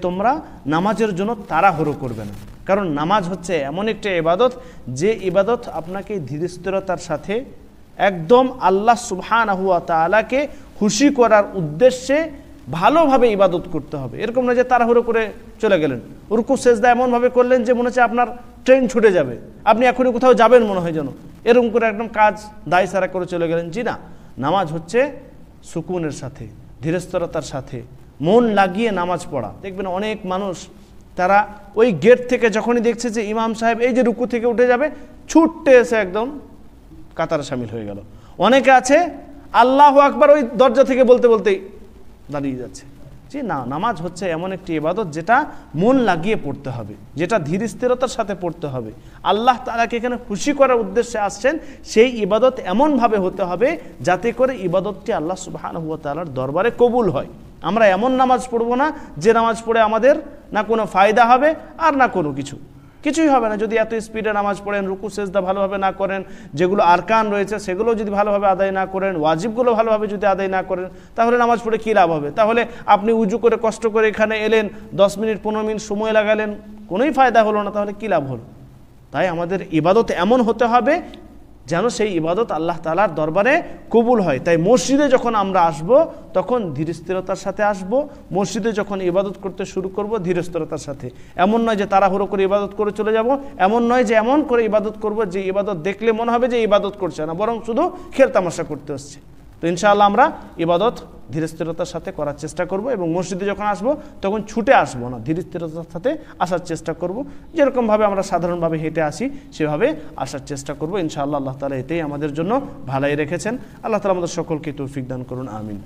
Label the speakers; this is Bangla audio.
Speaker 1: তোমরা নামাজের জন্য তাড়াহুড়ো করবে না, কারণ নামাজ হচ্ছে এমন একটা ইবাদত যে ইবাদত আপনাকে ধীরস্থিরতার সাথে একদম আল্লাহ সুবহানাহু ওয়া তাআলাকে খুশি করার উদ্দেশ্যে ভালোভাবে ইবাদত করতে হবে। এরকম না যে তাড়াহুড়ো করে চলে গেলেন, রুকু সেজদা এমনভাবে করলেন যে মনে হচ্ছে আপনার ট্রেন ছুটে যাবে, আপনি এখনই কোথাও যাবেন মনে হয় যেন, এরকম করে একদম কাজ দায় সারা করে চলে গেলেন। জি না, নামাজ হচ্ছে সুকুনের সাথে, ধীরস্থিরতার সাথে মন লাগিয়ে নামাজ পড়া। দেখবেন অনেক মানুষ তারা ওই গেট থেকে যখনই দেখছে যে ইমাম সাহেব এই যে রুকু থেকে উঠে যাবে, ছুটতে এসে একদম কাতারে শামিল হয়ে গেল। অনেকে আছে আল্লাহু আকবার ওই দরজা থেকে বলতে বলতেই দাঁড়িয়ে যাচ্ছে। জি না, নামাজ হচ্ছে এমন একটি ইবাদত যেটা মন লাগিয়ে পড়তে হবে, যেটা ধীর স্থিরতার সাথে পড়তে হবে। আল্লাহ তাআলাকে এখানে খুশি করার উদ্দেশ্যে আসছেন, সেই ইবাদত এমনভাবে হতে হবে যাতে করে ইবাদতটি আল্লাহ সুবহানাহু ওয়া তাআলার দরবারে কবুল হয়। আমরা এমন নামাজ পড়বো না যে নামাজ পড়ে আমাদের না কোনো ফায়দা হবে আর না কোনো কিছুই হবে না। যদি এত স্পিডে নামাজ পড়েন, রুকু সেজদা ভালোভাবে না করেন, যেগুলো আরকান রয়েছে সেগুলো যদি ভালোভাবে আদায় না করেন, ওয়াজিবগুলো ভালোভাবে যদি আদায় না করেন, তাহলে নামাজ পড়ে কী লাভ হবে? তাহলে আপনি উজু করে কষ্ট করে এখানে এলেন, 10 মিনিট 15 মিনিট সময় লাগালেন, কোনোই ফায়দা হলো না, তাহলে কী লাভ হলো? তাই আমাদের ইবাদত এমন হতে হবে যেন সেই ইবাদত আল্লাহ তাআলার দরবারে কবুল হয়। তাই মসজিদে যখন আমরা আসব তখন ধীরস্থিরতার সাথে আসব, মসজিদে যখন ইবাদত করতে শুরু করব ধীরস্থিরতার সাথে। এমন নয় যে তাড়াহুড়ো করে ইবাদত করে চলে যাব, এমন নয় যে এমন করে ইবাদত করব যে ইবাদত দেখলে মনে হবে যে ইবাদত করছে না, বরং শুধু খেল তামাশা করতে আসছে। তো ইনশাআল্লাহ আমরা ইবাদত ধীরস্থিরতার সাথে করার চেষ্টা করব এবং মসজিদে যখন আসব তখন ছুটে আসবো না, ধীরস্থিরতার সাথে আসার চেষ্টা করব। যেরকমভাবে আমরা সাধারণভাবে হেঁটে আসি সেভাবে আসার চেষ্টা করব। ইনশাআল্লাহ আল্লাহ তাআলা এতেই আমাদের জন্য ভালাই রেখেছেন। আল্লাহ তাআলা আমাদের সকলকে তৌফিক দান করুন, আমিন।